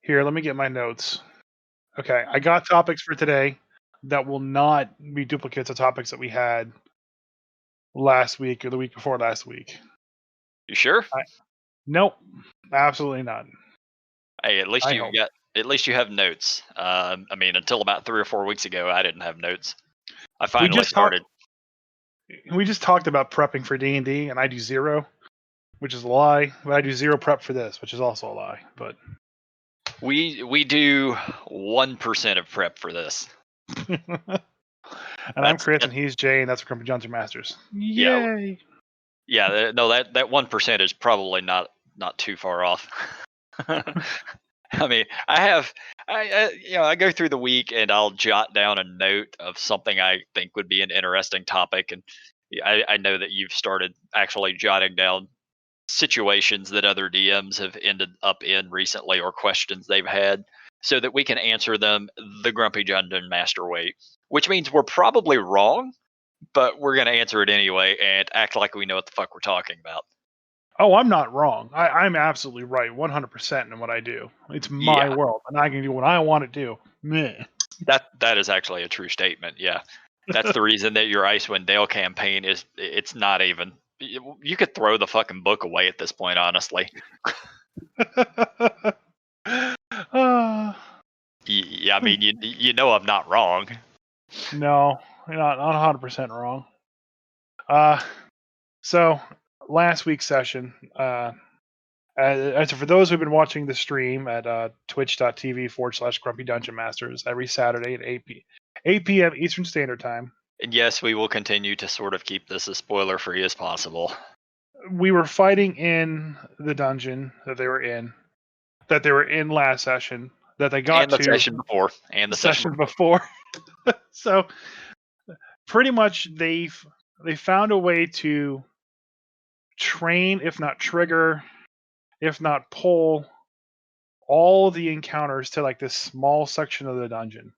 Here, let me get my notes. Okay, I got topics for today that will not be duplicates of topics that we had last week or the week before last week. You sure? Nope, absolutely not. Hey, at least you have notes. I mean, until about 3 or 4 weeks ago, I didn't have notes. I finally started. We just talked about prepping for D&D, and I do 0, which is a lie. But I do 0 prep for this, which is also a lie. But we do 1% of prep for this. And I'm Chris, and he's Jay, and that's Grumpy Johnson Masters. Yay! Yeah. No, that 1% is probably not too far off. I mean, I go through the week and I'll jot down a note of something I think would be an interesting topic, and I know that you've started actually jotting down situations that other DMs have ended up in recently or questions they've had, so that we can answer them the Grumpy Dungeon Master way, which means we're probably wrong, but we're going to answer it anyway and act like we know what the fuck we're talking about. Oh, I'm not wrong. I'm absolutely right, 100% in what I do. It's my world, and I can do what I want to do. Meh. That is actually a true statement. Yeah, that's the reason that your Icewind Dale campaign it's not even. You could throw the fucking book away at this point, honestly. Yeah, I mean, you know I'm not wrong. No, you're not 100% wrong. So last week's session, as for those who've been watching the stream at twitch.tv/Grumpy Dungeon Masters every Saturday at 8 p.m. Eastern Standard Time. And yes, we will continue to sort of keep this as spoiler-free as possible. We were fighting in the dungeon that they were in last session, that they got to. And the session before. So pretty much they found a way to train, if not trigger, if not pull, all the encounters to like this small section of the dungeon.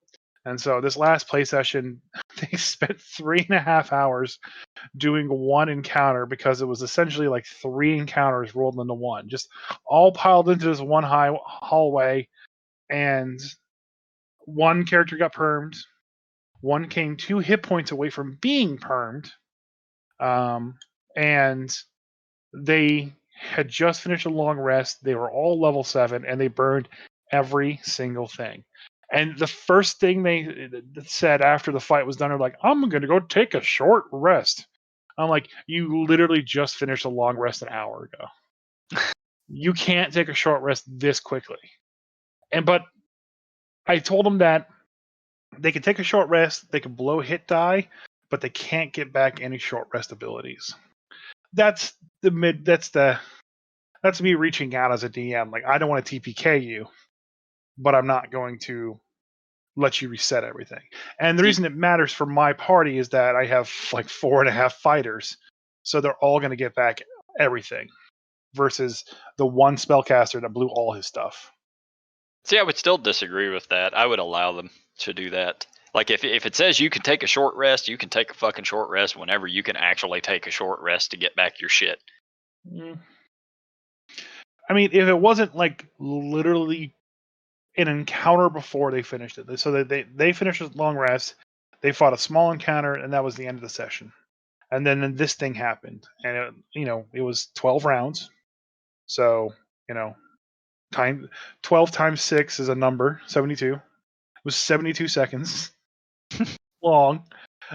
And so this last play session, they spent 3.5 hours doing one encounter, because it was essentially like 3 encounters rolled into one, just all piled into this one high hallway. And one character got permed. One came 2 hit points away from being permed. And they had just finished a long rest. They were all level 7, and they burned every single thing. And the first thing they said after the fight was done, they're like, I'm going to go take a short rest. I'm like, you literally just finished a long rest an hour ago. You can't take a short rest this quickly. But I told them that they can take a short rest, they can blow hit die, but they can't get back any short rest abilities. That's me reaching out as a DM. Like, I don't want to TPK you, but I'm not going to let you reset everything. And the reason it matters for my party is that I have like 4.5 fighters, so they're all going to get back everything, versus the one spellcaster that blew all his stuff. See, I would still disagree with that. I would allow them to do that. Like, if it says you can take a short rest, you can take a fucking short rest whenever you can actually take a short rest to get back your shit. I mean, if it wasn't like literally an encounter before they finished it. So they finished a long rest, they fought a small encounter, and that was the end of the session. And then this thing happened, and it was 12 rounds. So 12 times 6 is a number, 72. It was 72 seconds long.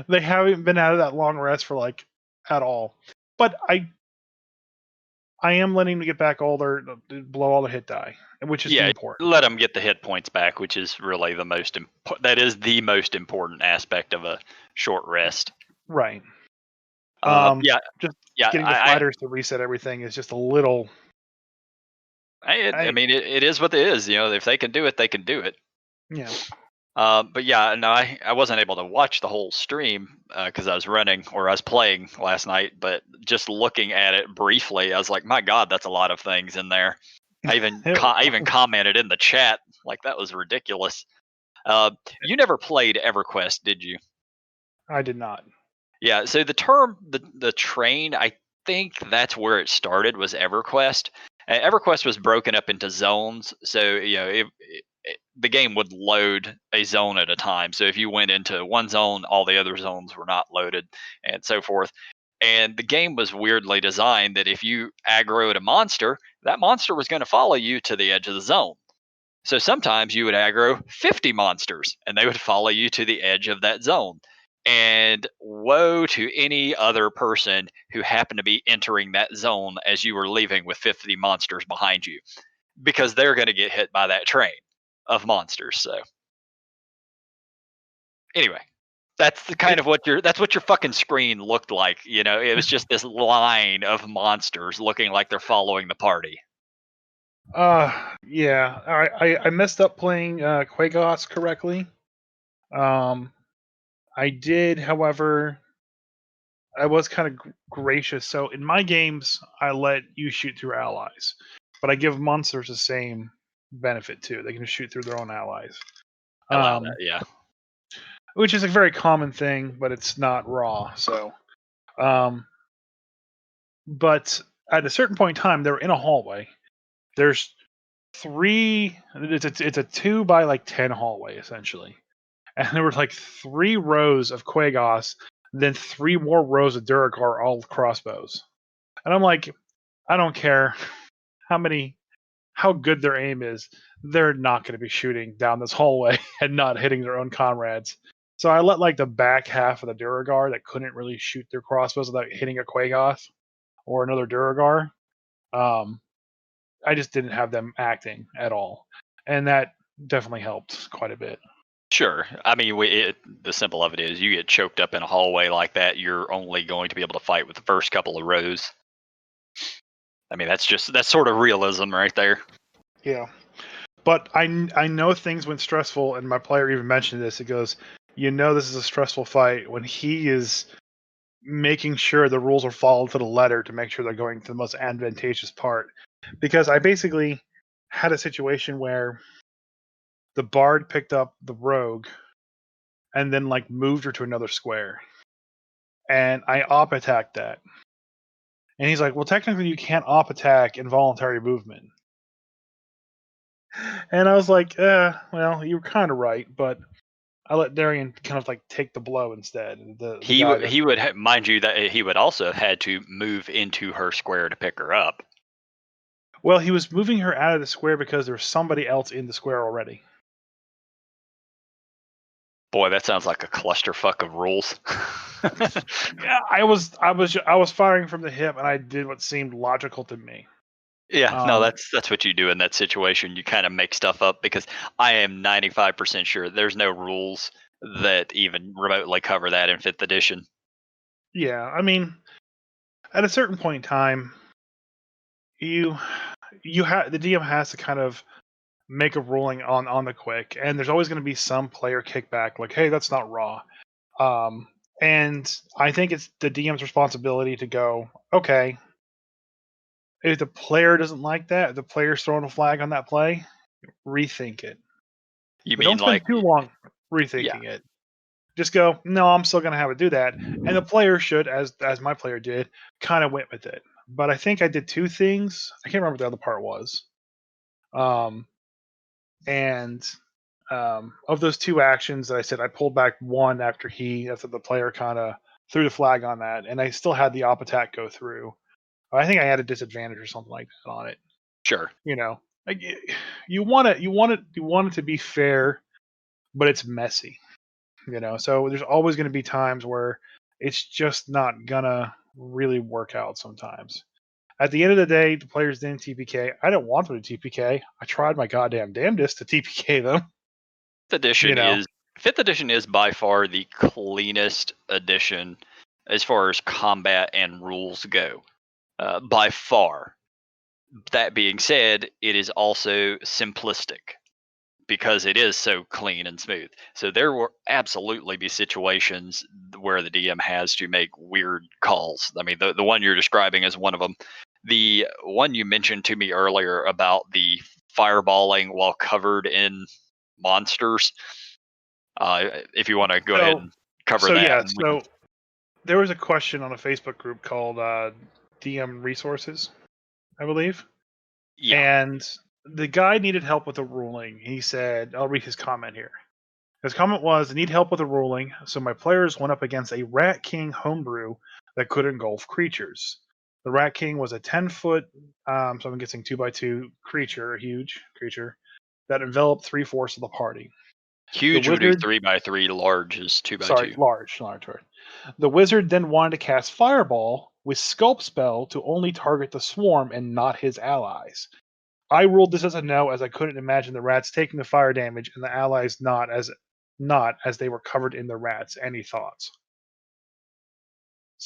They haven't been out of that long rest for like at all. But I am letting them get back blow all the hit die, which is important. Let them get the hit points back, which is really the most important aspect of a short rest. Right. Just getting the fighters to reset everything is just a little. I mean, it is what it is. If they can do it, they can do it. Yeah. But yeah, no, I wasn't able to watch the whole stream because I was playing last night. But just looking at it briefly, I was like, my God, that's a lot of things in there. I even commented in the chat, like, that was ridiculous. You never played EverQuest, did you? I did not. Yeah, so the term, the train, I think that's where it started, was EverQuest. EverQuest was broken up into zones, so the game would load a zone at a time. So if you went into one zone, all the other zones were not loaded, and so forth. And the game was weirdly designed that if you aggroed a monster, that monster was going to follow you to the edge of the zone. So sometimes you would aggro 50 monsters and they would follow you to the edge of that zone. And woe to any other person who happened to be entering that zone as you were leaving with 50 monsters behind you, because they're going to get hit by that train of monsters. So anyway, that's the kind of that's what your fucking screen looked like. It was just this line of monsters looking like they're following the party. Yeah. I messed up playing Quagos correctly. I did, however, I was kind of gracious. So in my games, I let you shoot through allies, but I give monsters the same benefit too. They can shoot through their own allies. Allow that, yeah. Which is a very common thing, but it's not raw. So, but at a certain point in time, they're in a hallway. There's three. It's a 2 by like 10 hallway essentially, and there were like 3 rows of Quagos, then 3 more rows of Duragar, all crossbows. And I'm like, I don't care how good their aim is, they're not going to be shooting down this hallway and not hitting their own comrades. So I let like the back half of the Duragar that couldn't really shoot their crossbows without hitting a Quagoth or another Duragar. I just didn't have them acting at all, and that definitely helped quite a bit. Sure. I mean, the simple of it is, you get choked up in a hallway like that, you're only going to be able to fight with the first couple of rows. I mean, that's sort of realism right there. Yeah. But I know things went stressful, and my player even mentioned this. It goes, this is a stressful fight when he is making sure the rules are followed to the letter to make sure they're going to the most advantageous part. Because I basically had a situation where the bard picked up the rogue and then like moved her to another square. And I op attacked that. And he's like, well, technically you can't op attack involuntary movement. And I was like, well, you were kind of right, but I let Darian kind of like take the blow instead. He would mind you that he would also have had to move into her square to pick her up. Well, he was moving her out of the square because there was somebody else in the square already. Boy, that sounds like a clusterfuck of rules. Yeah, I was firing from the hip, and I did what seemed logical to me. Yeah, no, that's what you do in that situation. You kind of make stuff up, because I am 95% sure there's no rules that even remotely cover that in 5th edition. Yeah, I mean, at a certain point in time, the DM has to kind of make a ruling on the quick, and there's always going to be some player kickback, like, hey, that's not raw. And I think it's the DM's responsibility to go, okay, if the player doesn't like that, if the player's throwing a flag on that play, rethink it. You But mean don't spend like, too long rethinking it. Just go, no, I'm still going to have it do that. And the player should, as my player did, kind of went with it. But I think I did 2 things. I can't remember what the other part was. And of those 2 actions that I said, I pulled back one after the player kind of threw the flag on that, and I still had the op attack go through. I think I had a disadvantage or something like that on it. Sure. Like, you want it to be fair, but it's messy. So there's always going to be times where it's just not gonna really work out sometimes. At the end of the day, the players didn't TPK. I didn't want them to TPK. I tried my goddamn damnedest to TPK them. 5th edition is by far the cleanest edition as far as combat and rules go. By far. That being said, it is also simplistic, because it is so clean and smooth. So there will absolutely be situations where the DM has to make weird calls. I mean, the one you're describing is one of them. The one you mentioned to me earlier about the fireballing while covered in monsters. If you want to go ahead and cover that. Yeah, so there was a question on a Facebook group called DM Resources, I believe. Yeah. And the guy needed help with a ruling. He said, I'll read his comment here. His comment was, I need help with a ruling, so my players went up against a Rat King homebrew that could engulf creatures. The Rat King was a 10-foot, so I'm guessing 2x2 creature, a huge creature, that enveloped 3/4 of the party. The Huge would be wizard, 3x3. Large is 2x2. sorry, large, right. The wizard then wanted to cast Fireball with Sculpt spell to only target the swarm and not his allies. I ruled this as a no, as I couldn't imagine the rats taking the fire damage and the allies not as they were covered in the rats. Any thoughts?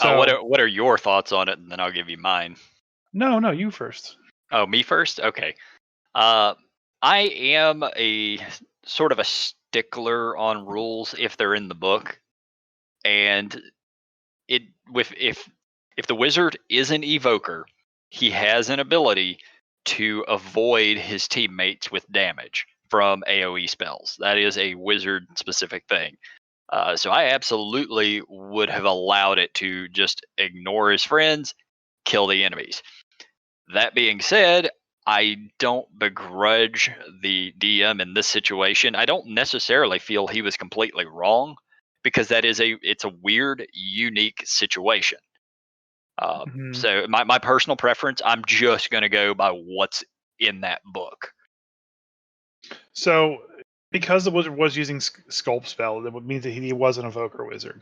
What So are your thoughts on it, and then I'll give you mine. no, you first. Oh, me first? Okay. Uh, I am a sort of a stickler on rules if they're in the book, and it with if the wizard is an evoker, he has an ability to avoid his teammates with damage from AoE spells. That is a wizard specific thing. So I absolutely would have allowed it to just ignore his friends, kill the enemies. That being said, I don't begrudge the DM in this situation. I don't necessarily feel he was completely wrong because it's a weird, unique situation. Mhm. So my personal preference, I'm just going to go by what's in that book. So because the wizard was using Sculpt spell, that would mean that he was an evoker wizard.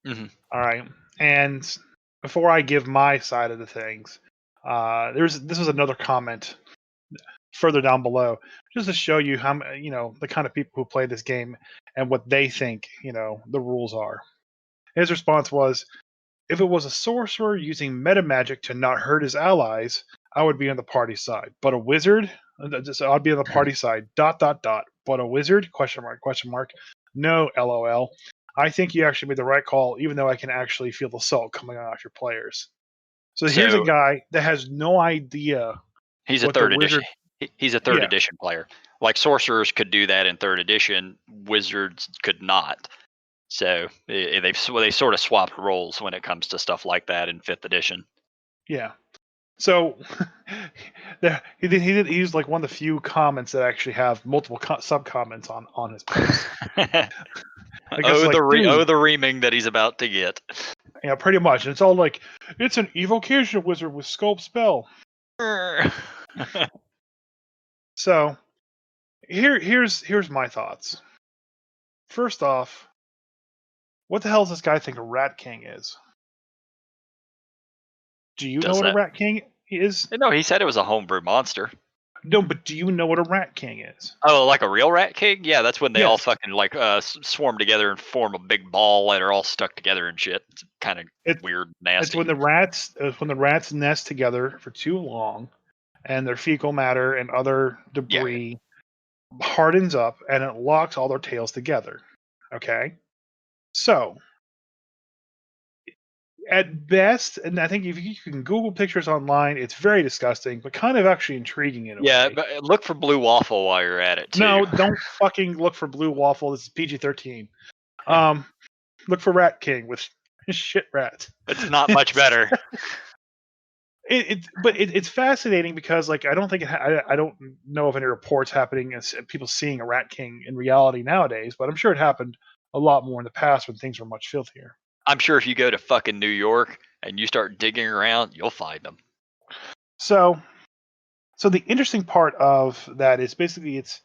Hmm. All right, and before I give my side of the things, this was another comment further down below, just to show you how the kind of people who play this game and what they think the rules are. His response was, "If it was a sorcerer using meta magic to not hurt his allies, I would be on the party side. But a wizard, so I'd be on the party side. Dot dot dot. But a wizard? Question mark? Question mark? No, lol. I think you actually made the right call, even though I can actually feel the salt coming off your players." So here's a So guy that has no idea he's a what the third edition. wizard. He's a third Yeah, edition player. Like sorcerers could do that in third edition, wizards could not. So they sort of swapped roles when it comes to stuff like that in fifth edition. yeah. So he used like one of the few comments that actually have multiple sub comments on his post. Because like, dude, the reaming that he's about to get. yeah, pretty much. And it's all like, it's an evocation wizard with Sculpt spell. So here's my thoughts. First off, what the hell does this guy think a Rat King is? Do you know Does what a that? Rat King is? No, he said it was a homebrew monster. No, but do you know what a Rat King is? Oh, like a real rat king? Yeah, that's when they all Yes. fucking like swarm together and form a big ball and are all stuck together and shit. It's kind of It, weird, it's nasty. when the rats nest together for too long, and their fecal matter and other Yeah, debris hardens up, and it locks all their tails together. Okay, so at best, and I think if you can Google pictures online, it's very disgusting, but kind of actually intriguing in a yeah. way. But look for blue waffle while you're at it too. No, don't fucking look for Blue Waffle. This is PG-13. Um, look for Rat King with shit rats. It's not much better. It's fascinating because like I don't think I don't know of any reports happening as people seeing a Rat King in reality nowadays, but I'm sure it happened a lot more in the past when things were much filthier. I'm sure if you go to fucking New York and you start digging around, you'll find them. So the interesting part of that is basically it's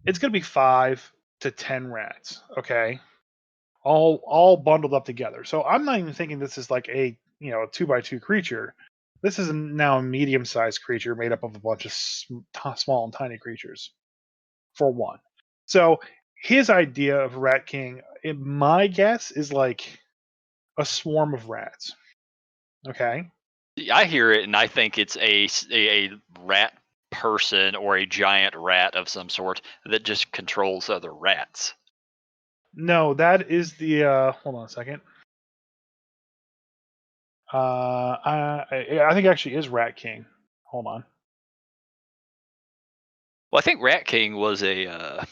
going to be 5 to 10 rats, okay, all bundled up together. So I'm not even thinking this is like a a 2x2 creature. This is now a medium-sized creature made up of a bunch of small and tiny creatures, for one. So his idea of Rat King, my guess, is like a swarm of rats. Okay. I hear it and I think it's a rat person or a giant rat of some sort that just controls other rats. No, that is the. Hold on a second. I think it actually is Rat King. Hold on. Well, I think Rat King was a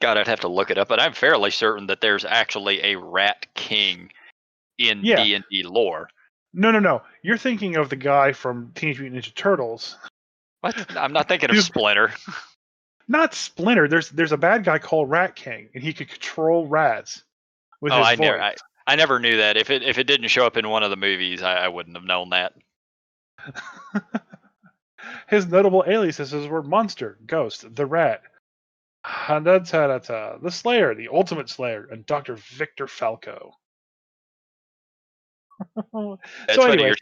God, I'd have to look it up, but I'm fairly certain that there's actually a Rat King in Yeah. D&D lore. No. You're thinking of the guy from Teenage Mutant Ninja Turtles. What? I'm not thinking of Splinter. Not Splinter. There's a bad guy called Rat King, and he could control rats with his voice. I never knew that. If it didn't show up in one of the movies, I wouldn't have known that. His notable aliases were Monster, Ghost, the Rat, the Slayer, the Ultimate Slayer, and Dr. Victor Falco. It's So funny anyway,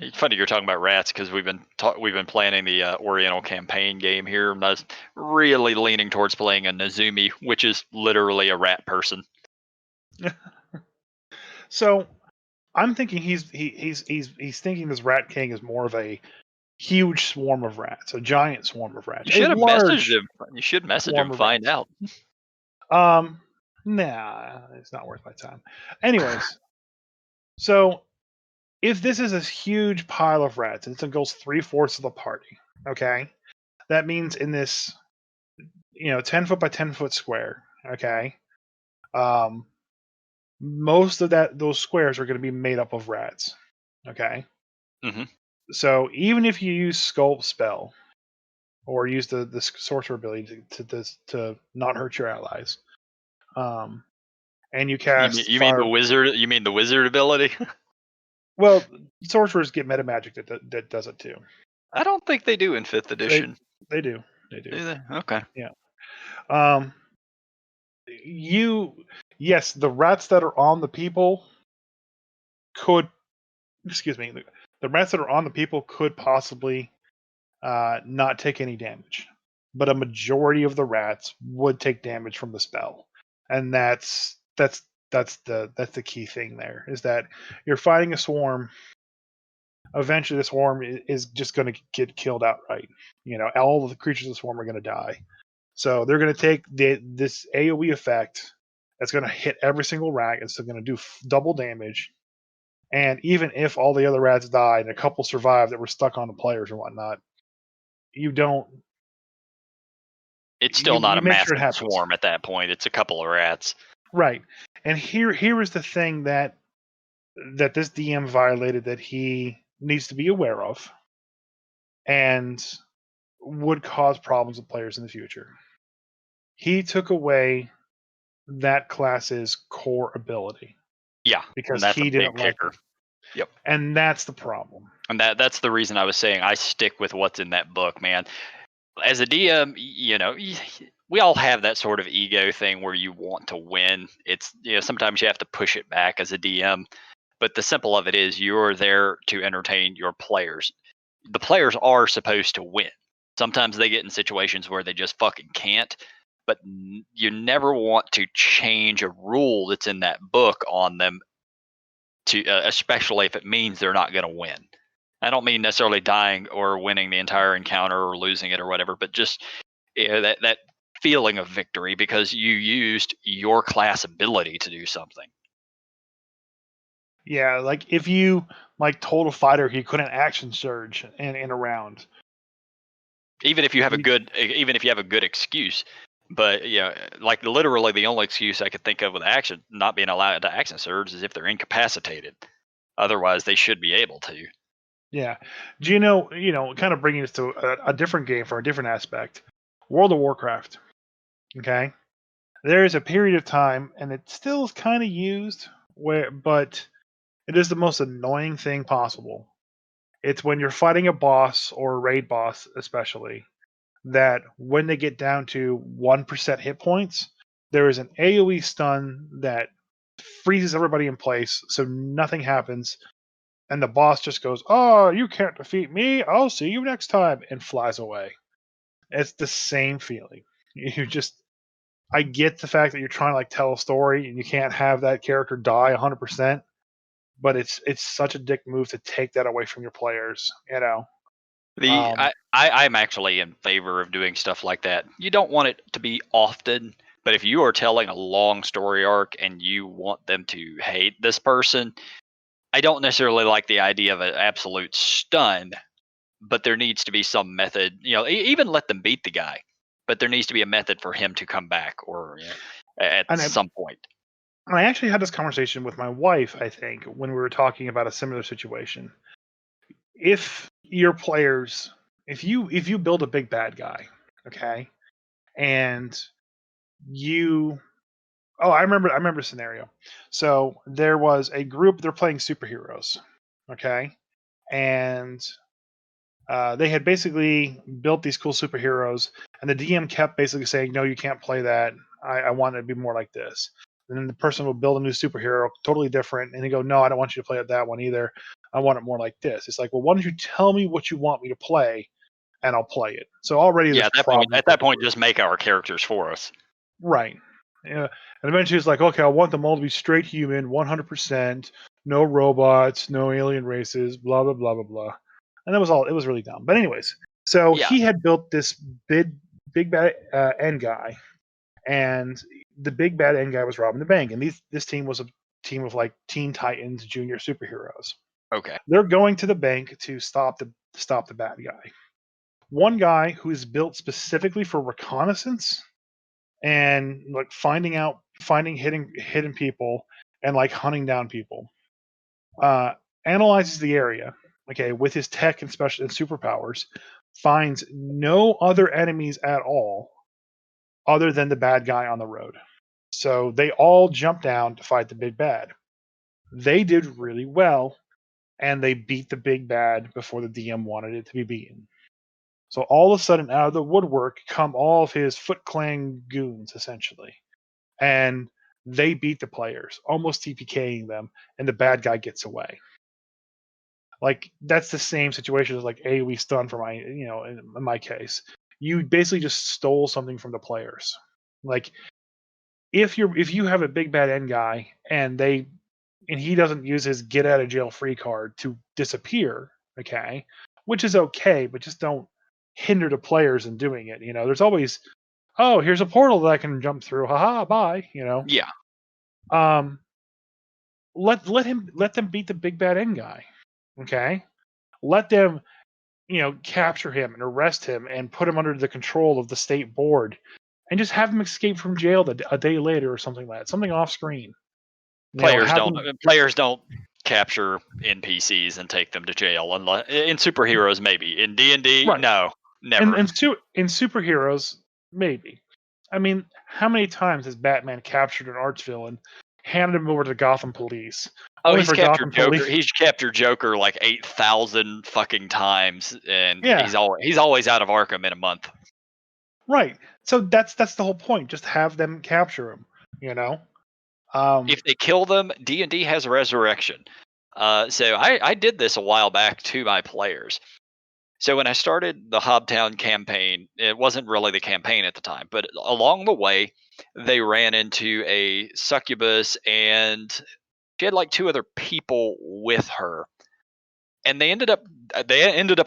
it's funny you're talking about rats because we've been planning the Oriental campaign game here. And I was really leaning towards playing a Nezumi, which is literally a rat person. so I'm thinking he's thinking this Rat King is more of a huge swarm of rats, a giant swarm of rats. You should have messaged him. You should message him, find out. Nah, it's not worth my time. Anyways, so if this is a huge pile of rats and it goes 3/4 of the party, okay, that means in this 10 foot by 10 foot square, okay, most of those squares are going to be made up of rats, okay. Mm-hmm. So even if you use Sculpt spell or use the sorcerer ability to not hurt your allies, and you cast you mean the wizard? You mean the wizard ability? Well, sorcerers get meta magic that does it too. I don't think they do in 5th edition. They do. Do they? Okay. Yeah. Yes, the rats that are on the people could. Excuse me. The rats that are on the people could possibly not take any damage, but a majority of the rats would take damage from the spell, and that's the key thing there is that you're fighting a swarm. Eventually, the swarm is just going to get killed outright. All of the creatures of the swarm are going to die. So they're going to take this AoE effect that's going to hit every single rat. It's going to do double damage. And even if all the other rats die and a couple survive that were stuck on the players or whatnot, you don't. It's still not a massive swarm at that point. It's a couple of rats. Right. And here is the thing that this DM violated that he needs to be aware of and would cause problems with players in the future. He took away that class's core ability. Yeah, because he didn't like it. Yep. And that's the problem. And that's the reason I was saying I stick with what's in that book, man. As a DM, we all have that sort of ego thing where you want to win. It's sometimes you have to push it back as a DM. But the simple of it is you're there to entertain your players. The players are supposed to win. Sometimes they get in situations where they just fucking can't, but you never want to change a rule that's in that book on them, to especially if it means they're not going to win. I don't mean necessarily dying or winning the entire encounter or losing it or whatever, but just that feeling of victory because you used your class ability to do something. Yeah, like if you told a fighter he couldn't action surge in a round. Even if you have a good excuse, but like literally the only excuse I could think of with action not being allowed to action surge is if they're incapacitated. Otherwise, they should be able to. Yeah. Do you know, kind of bringing us to a different game for a different aspect, World of Warcraft. Okay, there is a period of time, and it still is kind of used but it is the most annoying thing possible. It's when you're fighting a boss or a raid boss, especially, that when they get down to 1% hit points, there is an AoE stun that freezes everybody in place, so nothing happens, and the boss just goes, "Oh, you can't defeat me. I'll see you next time," and flies away. It's the same feeling. I get the fact that you're trying to tell a story and you can't have that character die 100%. But it's such a dick move to take that away from your players, I'm actually in favor of doing stuff like that. You don't want it to be often, but if you are telling a long story arc and you want them to hate this person, I don't necessarily like the idea of an absolute stun, but there needs to be some method. Even let them beat the guy, but there needs to be a method for him to come back or at some point. I actually had this conversation with my wife, I think, when we were talking about a similar situation. If your players if you build a big bad guy, okay, and you I remember a scenario. So there was a group, they're playing superheroes, okay, and they had basically built these cool superheroes, and the DM kept basically saying, "No, you can't play that. I want it to be more like this." And then the person would build a new superhero, totally different, and they go, "No, I don't want you to play it that one either. I want it more like this." It's like, well, why don't you tell me what you want me to play, and I'll play it. So already Yeah, there's problems at with that the point, group, just make our characters for us. right? Yeah, and eventually it's like, okay, I want them all to be straight human, 100%, no robots, no alien races, blah blah blah blah blah. And that was all. It was really dumb. But anyways, so Yeah. he had built this big bad end guy, and the big bad end guy was robbing the bank. And this team was a team of like Teen Titans junior superheroes. Okay. They're going to the bank to stop the bad guy. One guy who's built specifically for reconnaissance and like finding hidden people and like hunting down people. Uh, Analyzes the area, okay, with his tech and special and superpowers, finds no other enemies at all other than the bad guy on the road. So they all jump down to fight the big bad. They did really well, and they beat the big bad before the DM wanted it to be beaten. So all of a sudden, out of the woodwork come all of his Foot Clan goons, essentially, and they beat the players, almost TPKing them, and the bad guy gets away. Like that's the same situation as like AoE stun for my, in my case. You basically just stole something from the players. Like if you have a big bad end guy and he doesn't use his get out of jail free card to disappear, okay, which is okay, but just don't hinder the players in doing it. There's always, oh, here's a portal that I can jump through. Haha, bye. Yeah. Um, let them beat the big bad end guy. Okay, let them capture him and arrest him and put him under the control of the state board, and just have him escape from jail a day later or something like that, something off screen. Players Have don't them players don't capture NPCs and take them to jail unless in superheroes maybe. In D&D, right. no, never. In superheroes, maybe. I mean, how many times has Batman captured an arch villain, handed him over to Gotham Police, Oh, only for Gotham Police? He's captured Joker like 8,000 fucking times, and Yeah, he's always out of Arkham in a month. right. So that's the whole point. Just have them capture him. You know. If they kill them, D&D has resurrection. So I did this a while back to my players. So when I started the Hobtown campaign, it wasn't really the campaign at the time, but along the way, they ran into a succubus, and she had like two other people with her, and they ended up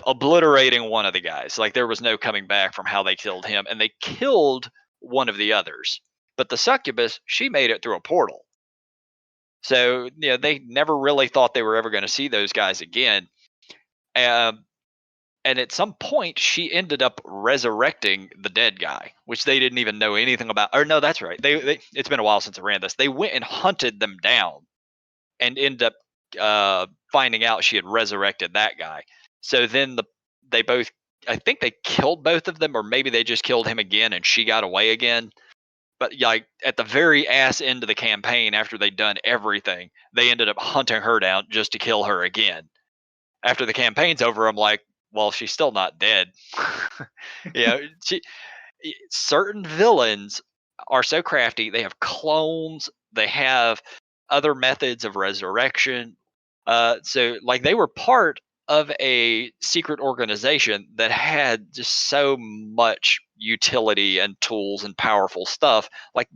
obliterating one of the guys. Like there was no coming back from how they killed him, and they killed one of the others. But the succubus, she made it through a portal. So they never really thought they were ever going to see those guys again. Um, and at some point she ended up resurrecting the dead guy, which they didn't even know anything about. Or no, that's right, they it's been a while since I ran this. They went and hunted them down and ended up finding out she had resurrected that guy. So then they both, I think they killed both of them, or maybe they just killed him again and she got away again. But like at the very ass end of the campaign, after they'd done everything, they ended up hunting her down just to kill her again. After the campaign's over, I'm like, well, she's still not dead. She certain villains are so crafty. They have clones. They have other methods of resurrection. So like they were part of a secret organization that had just so much utility and tools and powerful stuff. Like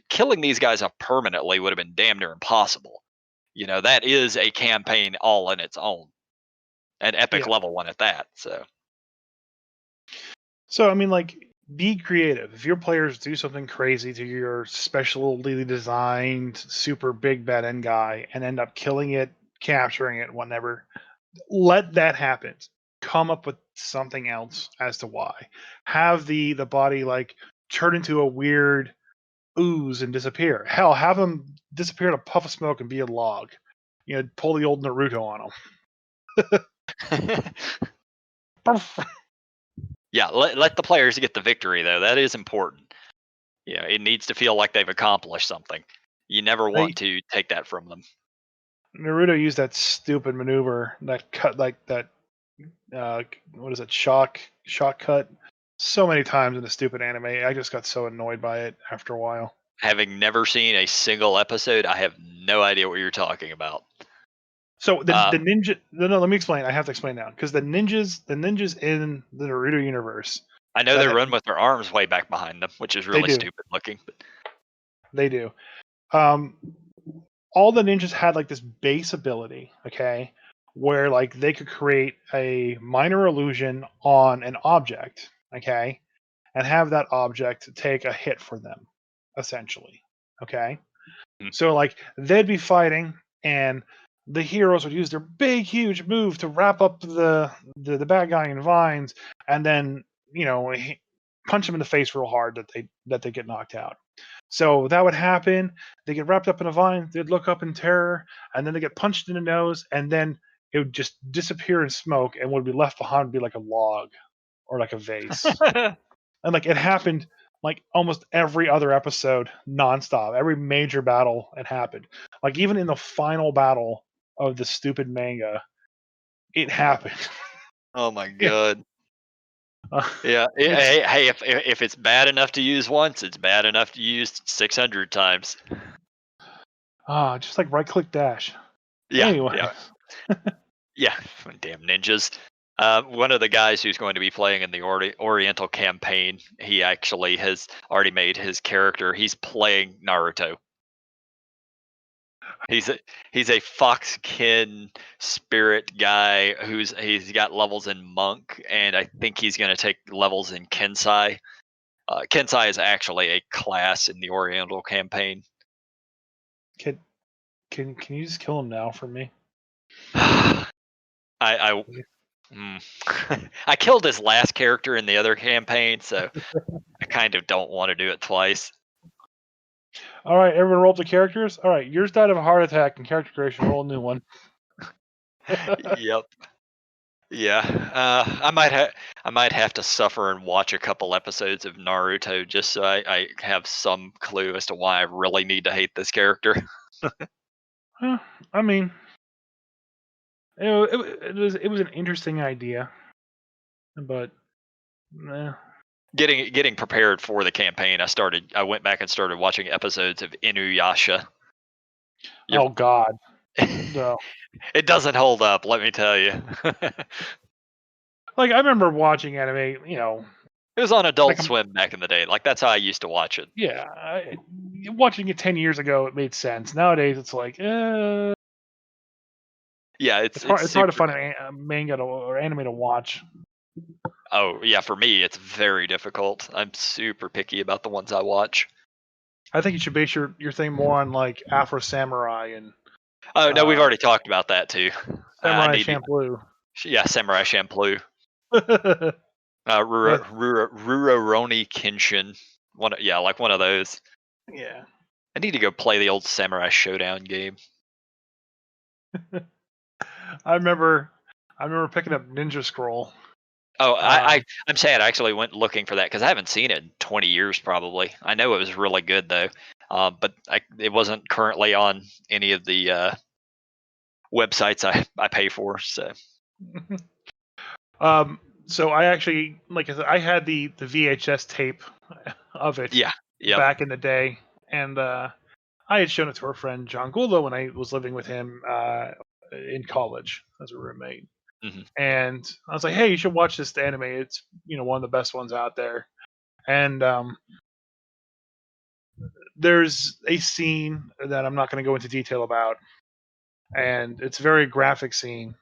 killing these guys off permanently would have been damn near impossible. That is a campaign all in its own, an epic Yeah. level one at that. So I mean, like, be creative. If your players do something crazy to your specially designed super big bad end guy and end up killing it, capturing it, whatever, let that happen. Come up with something else as to why. Have the body like turn into a weird ooze and disappear. Hell, have them disappear in a puff of smoke and be a log. Pull the old Naruto on them. Yeah, let the players get the victory though. That is important. Yeah, it needs to feel like they've accomplished something. You never want to take that from them. Naruto used that stupid maneuver, that cut, like that. What is it? Shock cut. So many times in the stupid anime, I just got so annoyed by it after a while. Having never seen a single episode, I have no idea what you're talking about. So the ninja. No, let me explain. I have to explain now because the ninjas in the Naruto universe. I know they run with their arms way back behind them, which is really stupid looking. But they do. All the ninjas had like this base ability, okay, where like they could create a minor illusion on an object, okay, and have that object take a hit for them, essentially, okay. So like they'd be fighting, and the heroes would use their big, huge move to wrap up the bad guy in vines, and then punch him in the face real hard that they get knocked out. So that would happen. They get wrapped up in a vine. They'd look up in terror, and then they get punched in the nose, and then it would just disappear in smoke, and what would be left behind would be like a log or like a vase. And like it happened like almost every other episode, nonstop. Every major battle it happened. Like even in the final battle of the stupid manga, it happened. Oh my god. Yeah. Hey, if it's bad enough to use once, it's bad enough to use 600 times. Just like right click dash. Yeah. Anyway. Yeah. Yeah. Damn ninjas. One of the guys who's going to be playing in the Oriental campaign, he actually has already made his character. He's playing Naruto. He's a foxkin spirit guy he's got levels in monk, and I think he's going to take levels in Kensai. Kensai is actually a class in the Oriental campaign. Can you just kill him now for me? I killed his last character in the other campaign, so I kind of don't want to do it twice. All right, everyone roll up the characters. All right, yours died of a heart attack in character creation. Roll a new one. Yep. Yeah. I might have to suffer and watch a couple episodes of Naruto just so I have some clue as to why I really need to hate this character. I mean, it was an interesting idea, but Getting prepared for the campaign, I went back and started watching episodes of Inuyasha. Oh God, no. It doesn't hold up, let me tell you. Like I remember watching anime, it was on Adult Swim back in the day. Like that's how I used to watch it. Yeah, watching it 10 years ago, it made sense. Nowadays, it's like, yeah, it's hard to find a manga or anime to watch. Oh yeah, for me, it's very difficult. I'm super picky about the ones I watch. I think you should base your thing more on like Afro Samurai and. Oh no, we've already talked about that too. Samurai Champloo. Yeah, Samurai Champloo. Rurouni Kenshin. Like one of those. Yeah. I need to go play the old Samurai Showdown game. I remember picking up Ninja Scroll. Oh, I'm sad. I actually went looking for that because I haven't seen it in 20 years probably. I know it was really good though, but it wasn't currently on any of the websites I pay for. So. So I actually, like I said, I had the VHS tape of it. Yeah. Back in the day, and I had shown it to our friend John Gullo when I was living with him in college as a roommate. Mm-hmm. And I was like, "Hey, you should watch this anime. It's one of the best ones out there." And there's a scene that I'm not going to go into detail about, and it's a very graphic scene.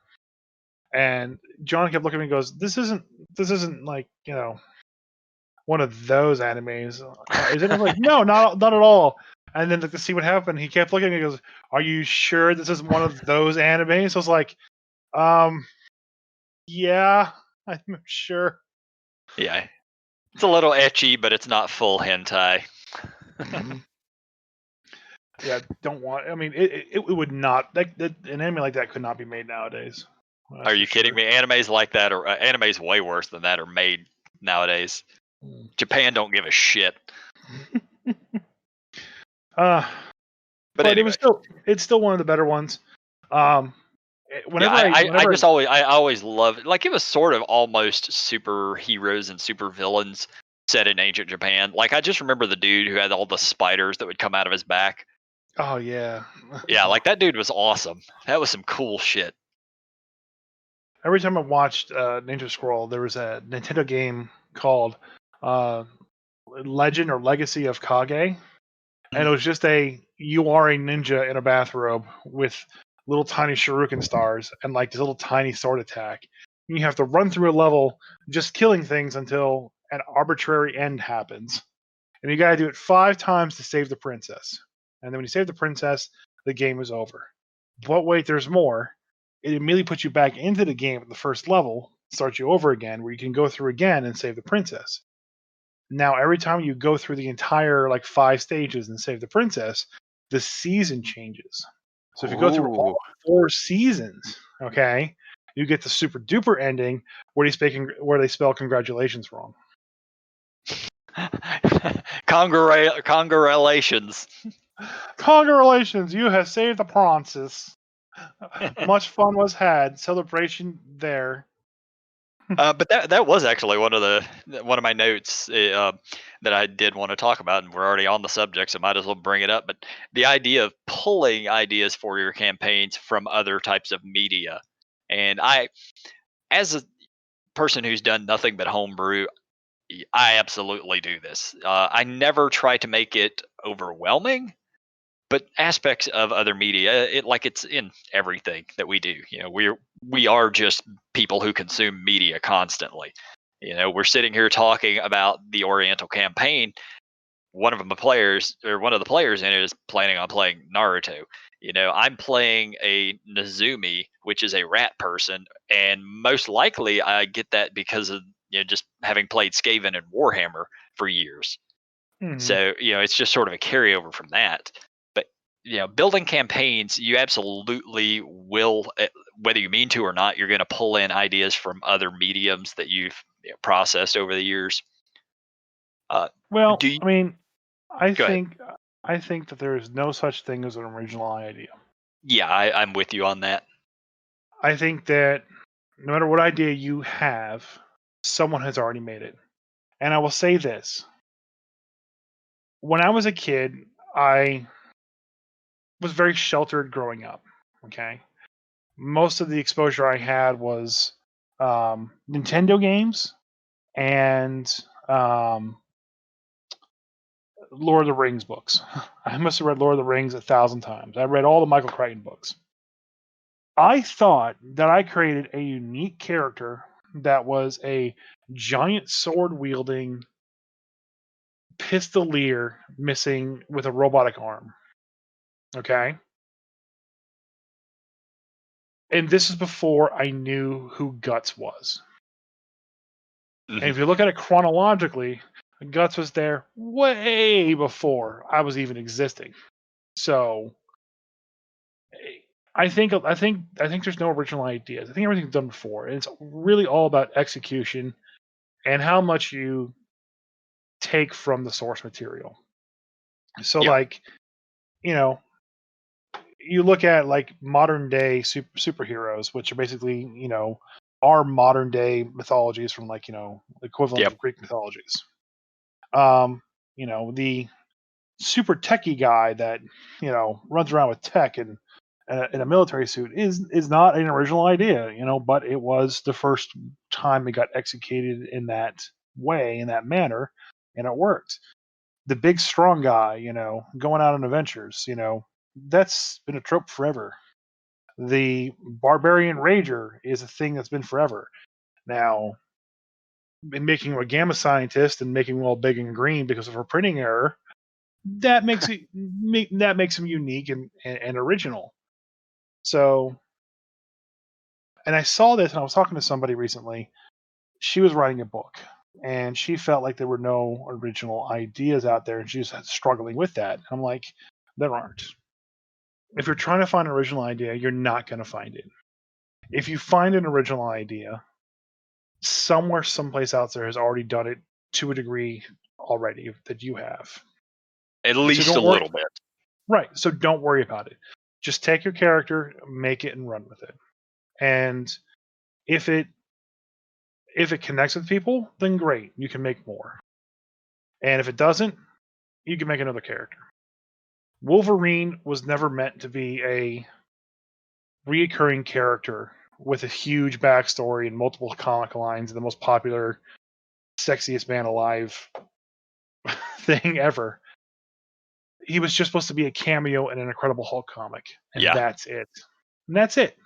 And John kept looking at me and goes, This isn't like, one of those animes. Is it?" I'm like, "No, not at all." And then to see what happened, he kept looking at me and goes, "Are you sure this isn't one of those animes?" So I was like, yeah, I'm sure. Yeah. It's a little ecchi, but it's not full hentai. Yeah, don't want. I mean, it would not. An anime like that could not be made nowadays. Are you kidding me? Animes like that, or animes way worse than that, are made nowadays. Japan don't give a shit. But anyway, it's still one of the better ones. Whenever I always loved it. Like, it was sort of almost superheroes and supervillains set in ancient Japan. Like, I just remember the dude who had all the spiders that would come out of his back. Oh yeah. Yeah, like, that dude was awesome. That was some cool shit. Every time I watched Ninja Scroll, there was a Nintendo game called Legend or Legacy of Kage, and it was just you are a ninja in a bathrobe with little tiny shuriken stars and like this little tiny sword attack. And you have to run through a level just killing things until an arbitrary end happens, and you got to do it 5 times to save the princess. And then when you save the princess, the game is over. But wait, there's more. It immediately puts you back into the game at the first level, starts you over again, where you can go through again and save the princess. Now, every time you go through the entire 5 stages and save the princess, the season changes. So if you go through all 4 seasons, okay, you get the super duper ending where they spell congratulations wrong. Congratulations. Congratulations, you have saved the princess. Much fun was had. Celebration there. But that was actually one of my notes that I did want to talk about, and we're already on the subject, so might as well bring it up. But the idea of pulling ideas for your campaigns from other types of media, and as a person who's done nothing but homebrew, I absolutely do this. I never try to make it overwhelming, but aspects of other media, it's in everything that we do. We are just people who consume media constantly. We're sitting here talking about the Oriental campaign. One of the players in it is planning on playing Naruto. I'm playing a Nezumi, which is a rat person, and most likely I get that because of just having played Skaven and Warhammer for years. Mm-hmm. So it's just sort of a carryover from that. But building campaigns, you absolutely will, whether you mean to or not, you're going to pull in ideas from other mediums that you've processed over the years. Well, do you, I mean, I go ahead. think that there is no such thing as an original idea. Yeah, I'm with you on that. I think that no matter what idea you have, someone has already made it. And I will say this. When I was a kid, I was very sheltered growing up. Okay. Most of the exposure I had was Nintendo games and Lord of the Rings books. I must have read Lord of the Rings 1,000 times. I read all the Michael Crichton books. I thought that I created a unique character that was a giant sword wielding pistolier missing with a robotic arm. Okay? And this is before I knew who Guts was. Mm-hmm. And if you look at it chronologically, Guts was there way before I was even existing. So I think there's no original ideas. I think everything's done before, and it's really all about execution and how much you take from the source material. So, you look at modern day superheroes, which are basically our modern day mythologies from equivalent of Greek mythologies. The super techie guy that runs around with tech and in a military suit is not an original idea, but it was the first time it got executed in that way, in that manner, and it worked. The big strong guy, going out on adventures, that's been a trope forever. The barbarian rager is a thing that's been forever. Now, in making him a gamma scientist and making him all big and green because of a printing error, that makes him unique and original. So, and I saw this, and I was talking to somebody recently. She was writing a book, and she felt like there were no original ideas out there, and she was struggling with that. I'm like, there aren't. If you're trying to find an original idea, you're not going to find it. If you find an original idea, somewhere, someplace out there has already done it to a degree already that you have. At least a little bit. Right. So don't worry about it. Just take your character, make it, and run with it. And if it connects with people, then great, you can make more. And if it doesn't, you can make another character. Wolverine was never meant to be a reoccurring character with a huge backstory and multiple comic lines and the most popular, sexiest man alive thing ever. He was just supposed to be a cameo in an Incredible Hulk comic, and that's it. And that's it.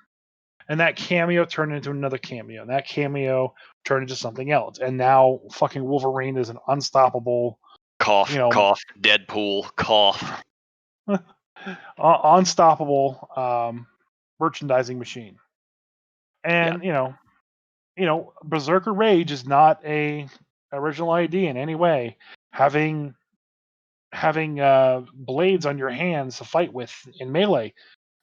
And that cameo turned into another cameo, and that cameo turned into something else. And now fucking Wolverine is an unstoppable cough, Deadpool, cough. Unstoppable merchandising machine. And Berserker Rage is not a original idea in any way. Having blades on your hands to fight with in melee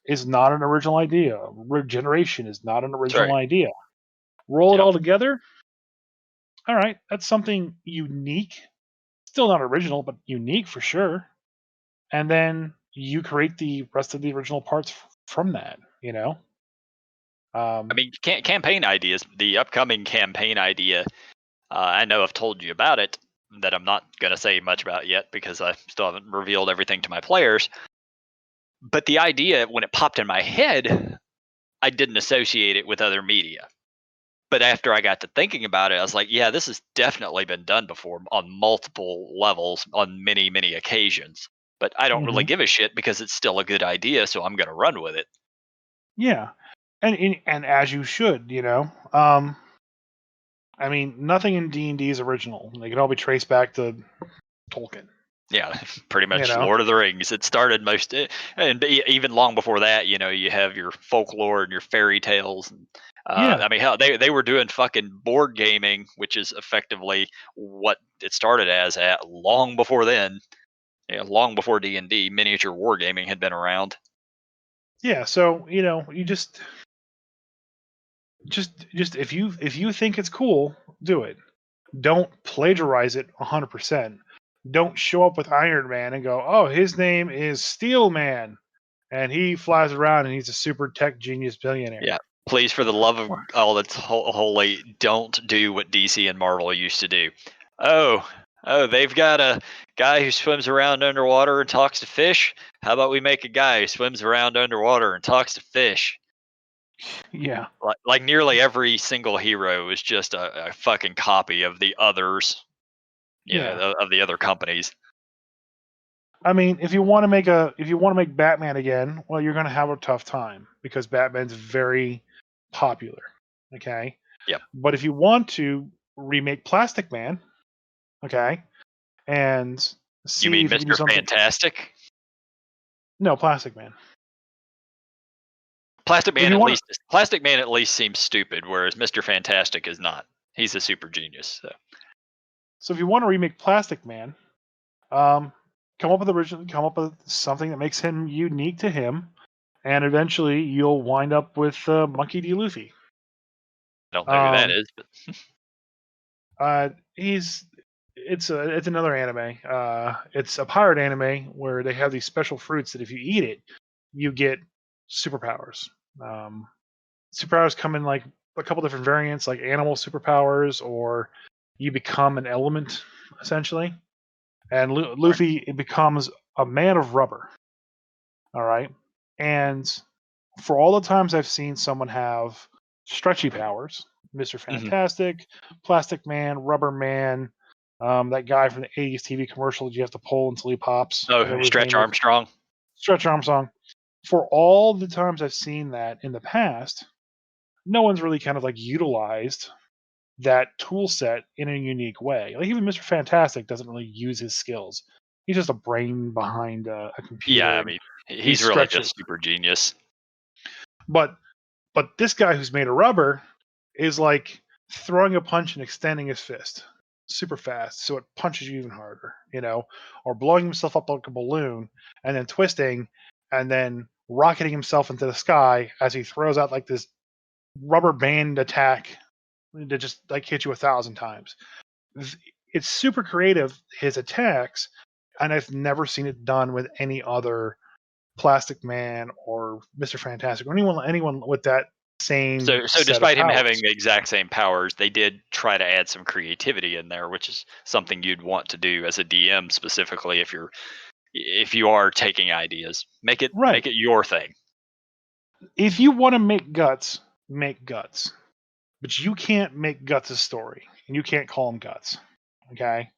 is not an original idea. Regeneration is not an original idea. Roll it all together. All right, that's something unique. Still not original, but unique for sure. And then you create the rest of the original parts from that. I mean, campaign ideas. The upcoming campaign idea. I know I've told you about it. That I'm not going to say much about yet because I still haven't revealed everything to my players. But the idea, when it popped in my head, I didn't associate it with other media. But after I got to thinking about it, I was like, yeah, this has definitely been done before on multiple levels on many, many occasions. But I don't really give a shit because it's still a good idea, so I'm going to run with it. Yeah. And as you should, I mean, nothing in D&D is original. They can all be traced back to Tolkien. Yeah, pretty much Lord of the Rings. It started and even long before that, you have your folklore and your fairy tales. I mean, hell, they were doing fucking board gaming, which is effectively what it started as at long before then. Long before D&D, miniature wargaming had been around. Yeah, so, you just if you think it's cool, do it. Don't plagiarize it 100%. Don't show up with Iron Man and go, "Oh, his name is Steel Man, and he flies around and he's a super tech genius billionaire." Yeah, please, for the love of all that's holy, don't do what DC and Marvel used to do. Oh, they've got a guy who swims around underwater and talks to fish. How about we make a guy who swims around underwater and talks to fish? Yeah. Like nearly every single hero is just a fucking copy of the others, of the other companies. I mean, if you want to make Batman again, well, you're going to have a tough time because Batman's very popular. Okay. Yep. But if you want to remake Plastic Man, okay, and see you mean if you can do Mr. something. Fantastic? No, Plastic Man. Plastic Man at least seems stupid, whereas Mr. Fantastic is not. He's a super genius. So if you want to remake Plastic Man, come up with something that makes him unique to him, and eventually you'll wind up with Monkey D. Luffy. I don't know who that is, but it's another anime. It's a pirate anime where they have these special fruits that if you eat it, you get superpowers. Superpowers come in like a couple different variants, like animal superpowers, or you become an element essentially. And Luffy becomes a man of rubber. All right, and for all the times I've seen someone have stretchy powers, Mr. Fantastic, Plastic Man, Rubber Man, that guy from the 80s TV commercial that you have to pull until he pops. Oh, Stretch Armstrong. Stretch Armstrong. For all the times I've seen that in the past, no one's really kind of like utilized that tool set in a unique way. Like even Mr. Fantastic doesn't really use his skills. He's just a brain behind a computer. Yeah, I mean, he's really just super genius. But this guy who's made of rubber is like throwing a punch and extending his fist super fast, so it punches you even harder, or blowing himself up like a balloon and then twisting and then rocketing himself into the sky as he throws out like this rubber band attack that just like hit you 1,000 times. It's super creative, his attacks, and I've never seen it done with any other Plastic Man or Mr. Fantastic or anyone with that same So set of despite him having powers. the exact same powers, they did try to add some creativity in there, which is something you'd want to do as a DM specifically if you are taking ideas. Make it Right. your thing. If you want to make Guts, make Guts. But you can't make Guts a story, and you can't call him Guts. Okay?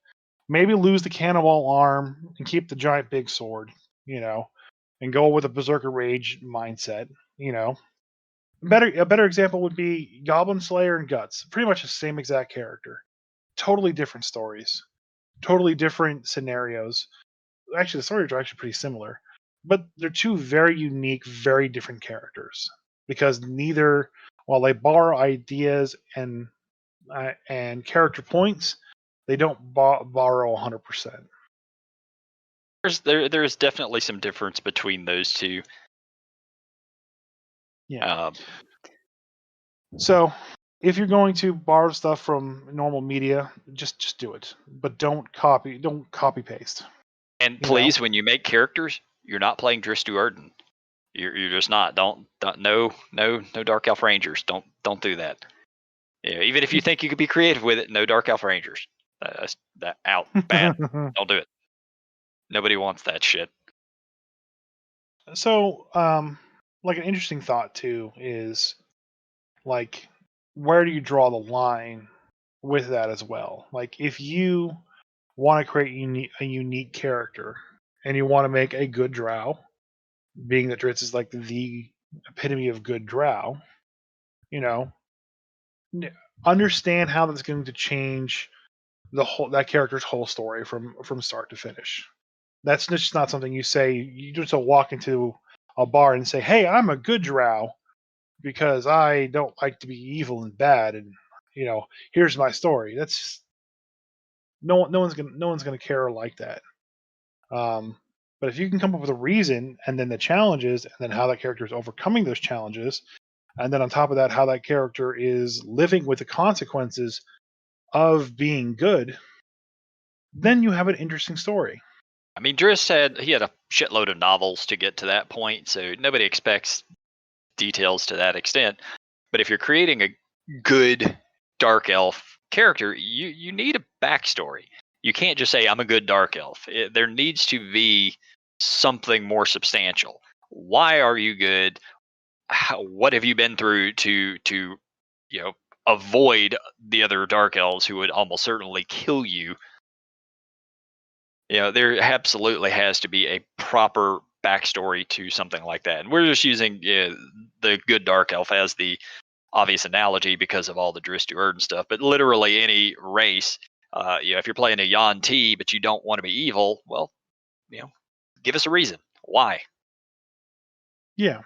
Maybe lose the cannonball arm and keep the giant big sword, and go with a berserker rage mindset, A better example would be Goblin Slayer and Guts. Pretty much the same exact character. Totally different stories. Totally different scenarios. Actually, the stories are actually pretty similar. But they're two very unique, very different characters. Because neither, while they borrow ideas and character points, they don't borrow 100%. There's definitely some difference between those two. Yeah. So if you're going to borrow stuff from normal media, just do it. But don't copy paste. And please, when you make characters, you're not playing Dristu Erden. You're just not. Don't no Dark Elf Rangers. Don't do that. Yeah, even if you think you could be creative with it, no Dark Elf Rangers. That's that out. Bad. Don't do it. Nobody wants that shit. So, like an interesting thought too is like where do you draw the line with that as well? Like if you want to create a unique character and you want to make a good drow, being that Dritz is like the epitome of good drow, you know, understand how that's going to change that character's whole story from start to finish. That's just not something you say. You just don't walk into a bar and say, "Hey, I'm a good drow because I don't like to be evil and bad," and here's my story. That's just, no one's gonna care or like that. But if you can come up with a reason, and then the challenges, and then how that character is overcoming those challenges, and then on top of that, how that character is living with the consequences of being good, then you have an interesting story. I mean, Driss said he had a shitload of novels to get to that point, so nobody expects details to that extent. But if you're creating a good dark elf character, you need a backstory. You can't just say I'm a good dark elf. There needs to be something more substantial. Why are you good? What have you been through to avoid the other dark elves who would almost certainly kill you? There absolutely has to be a proper backstory to something like that. And we're just using the good dark elf as the obvious analogy because of all the Dristu Erden stuff. But literally any race, if you're playing a Yuan Ti but you don't want to be evil, well, give us a reason. Why? Yeah,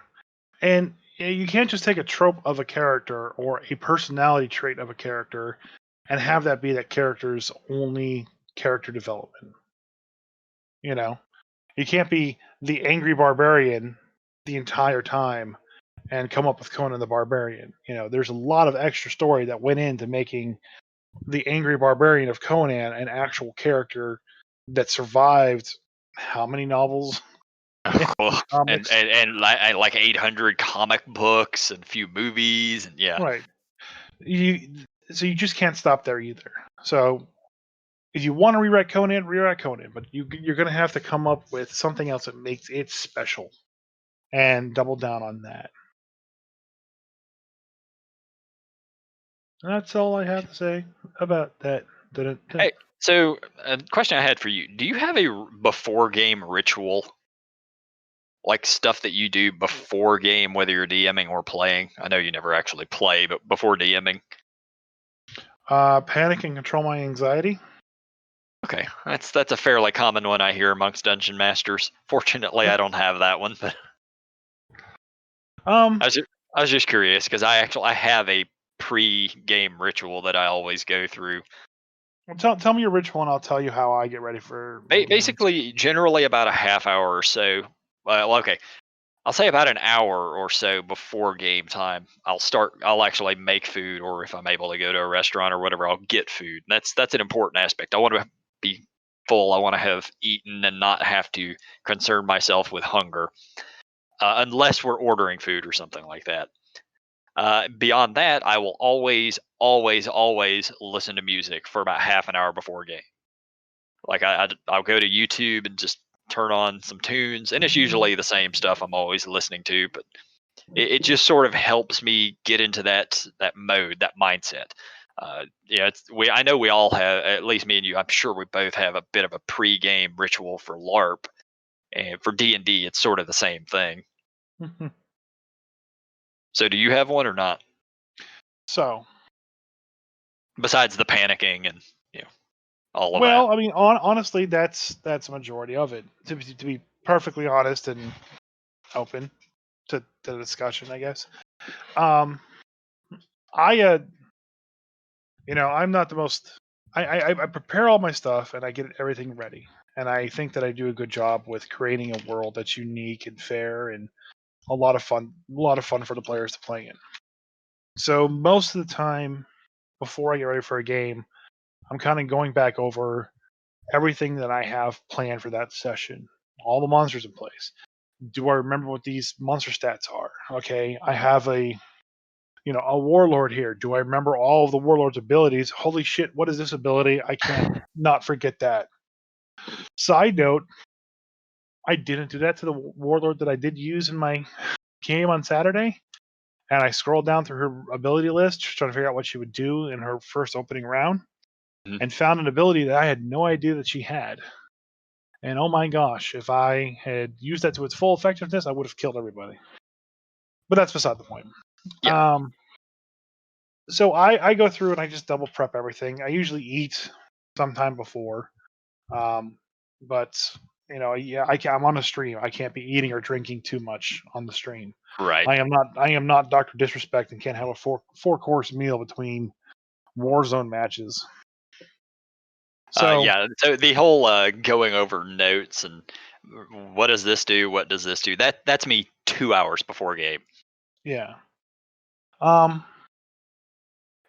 and you can't just take a trope of a character or a personality trait of a character and have that be that character's only character development. You can't be the angry barbarian the entire time and come up with Conan the Barbarian. There's a lot of extra story that went into making the angry barbarian of Conan an actual character that survived how many novels? and like 800 comic books and a few movies and yeah. Right. So you just can't stop there either. So if you want to rewrite Conan, but you're going to have to come up with something else that makes it special and double down on that. That's all I have to say about that. Hey, so a question I had for you: do you have a before game ritual, like stuff that you do before game, whether you're DMing or playing? I know you never actually play, but before DMing. Panic and control my anxiety. Okay, that's a fairly common one I hear amongst dungeon masters. Fortunately, I don't have that one, but I was just curious because I have a pre-game ritual that I always go through. Well, tell me your ritual, and I'll tell you how I get ready for my games. Basically, generally about a half hour or so. Well, okay. I'll say about an hour or so before game time, I'll actually make food, or if I'm able to go to a restaurant or whatever, I'll get food. That's an important aspect. I want to be full. I want to have eaten and not have to concern myself with hunger, unless we're ordering food or something like that. Beyond that, I will always, always, always listen to music for about half an hour before game. Like I'll go to YouTube and just turn on some tunes, and it's usually the same stuff I'm always listening to, but it just sort of helps me get into that mode, that mindset. Yeah, I know we all have, at least me and you. I'm sure we both have a bit of a pre-game ritual for LARP, and for D&D, it's sort of the same thing. So, do you have one or not? So, Besides the panicking and all of that. well, I mean, honestly, that's a majority of it. To be perfectly honest and open to the discussion, I guess. I I'm not the most. I prepare all my stuff and I get everything ready, and I think that I do a good job with creating a world that's unique and fair and a lot of fun. A lot of fun for the players to play in. So most of the time, before I get ready for a game, I'm kind of going back over everything that I have planned for that session, all the monsters in place. Do I remember what these monster stats are? Okay, I have a warlord here. Do I remember all of the warlord's abilities? Holy shit, what is this ability? I can't not forget that. Side note, I didn't do that to the warlord that I did use in my game on Saturday. And I scrolled down through her ability list, trying to figure out what she would do in her first opening round, and found an ability that I had no idea that she had. And oh my gosh, if I had used that to its full effectiveness, I would have killed everybody. But that's beside the point. Yeah. So I go through and I just double prep everything. I usually eat sometime before, but yeah, I'm on a stream. I can't be eating or drinking too much on the stream. Right. I am not Dr. Disrespect and can't have a four-course meal between Warzone matches. So yeah. So the whole going over notes and what does this do? What does this do? That's me 2 hours before game. yeah. Of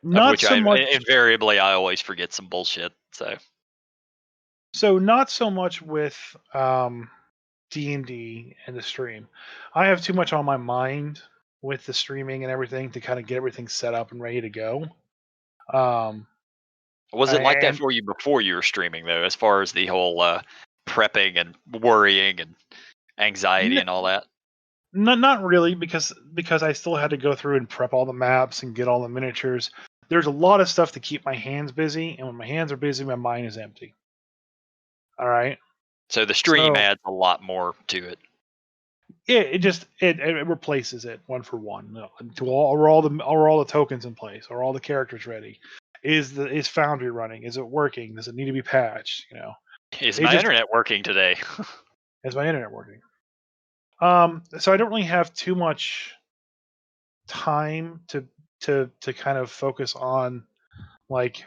Not which so much. invariably I always forget some bullshit. So not so much with D&D and the stream. I have too much on my mind with the streaming and everything to kind of get everything set up and ready to go. Was it like that And for you before you were streaming though, as far as the whole prepping and worrying and anxiety and all that? not really because I still had to go through and prep all the maps and get all the miniatures. There's a lot of stuff to keep my hands busy, and when my hands are busy, my mind is empty. All right. So the stream So adds a lot more to it. it replaces it one for one. Are all the tokens in place? Are all the characters ready? Is Foundry running? Is it working? Does it need to be patched? Is It my just internet working today? is my internet working? So I don't really have too much time to kind of focus on like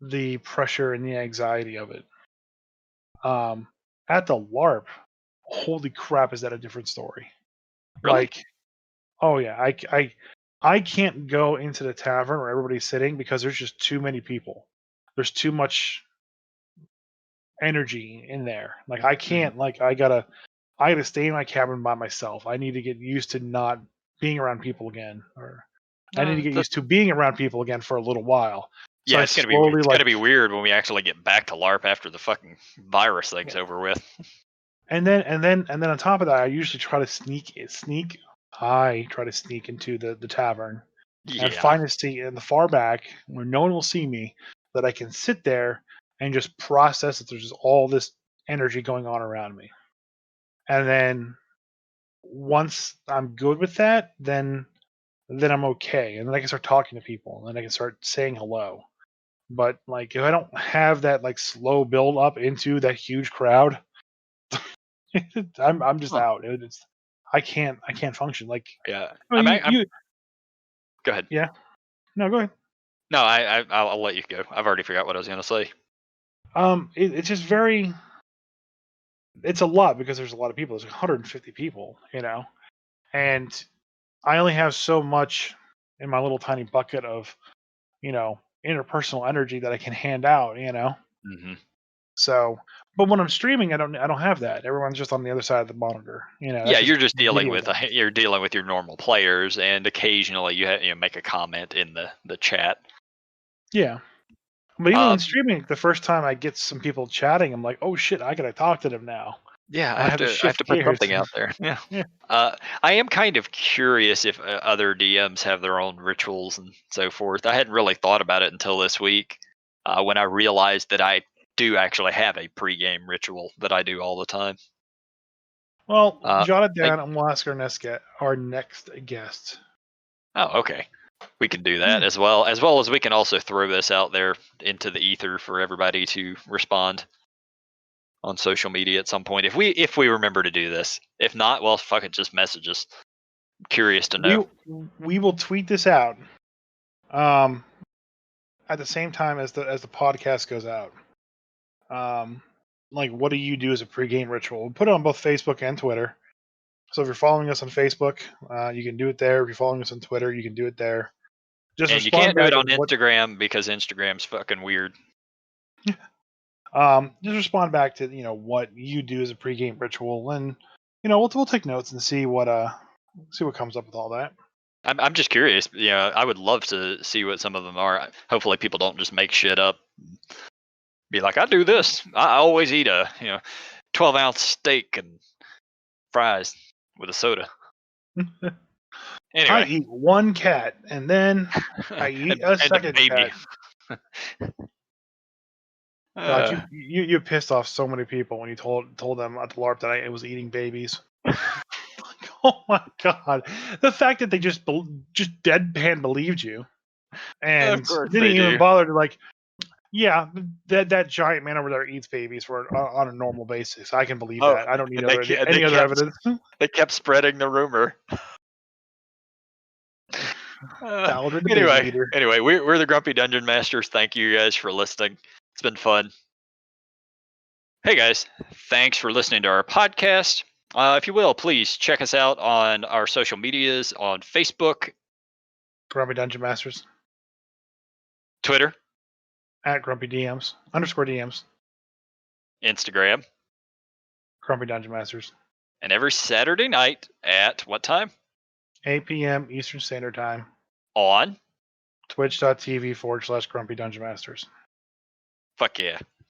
the pressure and the anxiety of it. At the LARP, holy crap, is that a different story? Really? Like, oh yeah, I can't go into the tavern where everybody's sitting because there's just too many people. There's too much energy in there. Like I can't. Like I gotta stay in my cabin by myself. I need to get used to not being around people again, or I need to get used to being around people again for a little while. So Yeah, I slowly it's gonna be weird when we actually get back to LARP after the fucking virus thing's over with. and then on top of that, I usually try to sneak. I try to sneak into the tavern and Yeah. find a seat in the far back where no one will see me, that I can sit there and just process that there's just all this energy going on around me. And then once I'm good with that, then I'm okay. And then I can start talking to people and then I can start saying hello. But like if I don't have that like slow build up into that huge crowd, I'm just Huh. out. I can't function. Like Yeah. I mean, you Go ahead. yeah. No, go ahead. No, I'll let you go. I've already forgot what I was gonna say. It's just very. It's a lot because there's a lot of people. There's 150 people, and I only have so much in my little tiny bucket of, interpersonal energy that I can hand out. Hmm. So, but when I'm streaming, I don't have that. Everyone's just on the other side of the monitor. Yeah, That's just you're just dealing video with games. you're dealing with your normal players, and occasionally you make a comment in the chat. Yeah. But even when Um, streaming, the first time I get some people chatting, I'm like, oh shit, I gotta talk to them now. yeah, And I have to I have shift to put gears. something out there. Yeah. Yeah. I am kind of curious if other DMs have their own rituals and so forth. I hadn't really thought about it until this week, when I realized that I do actually have a pregame ritual that I do all the time. Well, Uh, jot it I, down and we'll ask our next guest. oh, okay. We can do that Yeah. as well as we can also throw this out there into the ether for everybody to respond on social media at some point if we remember to do this. If not, well, fuck it, just message us. Curious to We know. we will tweet this out um at the same time as the podcast goes out. Um like what do you do as a pregame ritual? We'll put it on both Facebook and Twitter. So if you're following us on Facebook, you can do it there. If you're following us on Twitter, you can do it there. Just And you respond can't do it back on with what Instagram because Instagram's fucking weird. just respond back to what you do as a pregame ritual, and we'll take notes and see what comes up with all that. I'm just curious. I would love to see what some of them are. Hopefully, people don't just make shit up. Be like, I do this. I always eat a 12-ounce steak and fries with a soda. I Anyway, eat one cat, and then I eat a and a second baby. cat. God, Uh, you pissed off so many people when you told them at the LARP that I was eating babies. Oh my god, the fact that they just deadpan believed you of and course didn't they even do. bother to yeah, that giant man over there eats babies on a normal basis. I can believe Oh, that. I don't need and they any other evidence. they kept spreading the rumor. Ballard the baby Anyway, eater. we're the Grumpy Dungeon Masters. Thank you guys for listening. It's been fun. Hey guys, thanks for listening to our podcast. If you will, please check us out on our social medias on Facebook, Grumpy Dungeon Masters Twitter, at Grumpy DMs _DMs. Instagram, Grumpy Dungeon Masters. and every Saturday night at what time? 8 p.m. Eastern Standard Time. On Twitch.tv /Grumpy Dungeon Masters. Fuck yeah.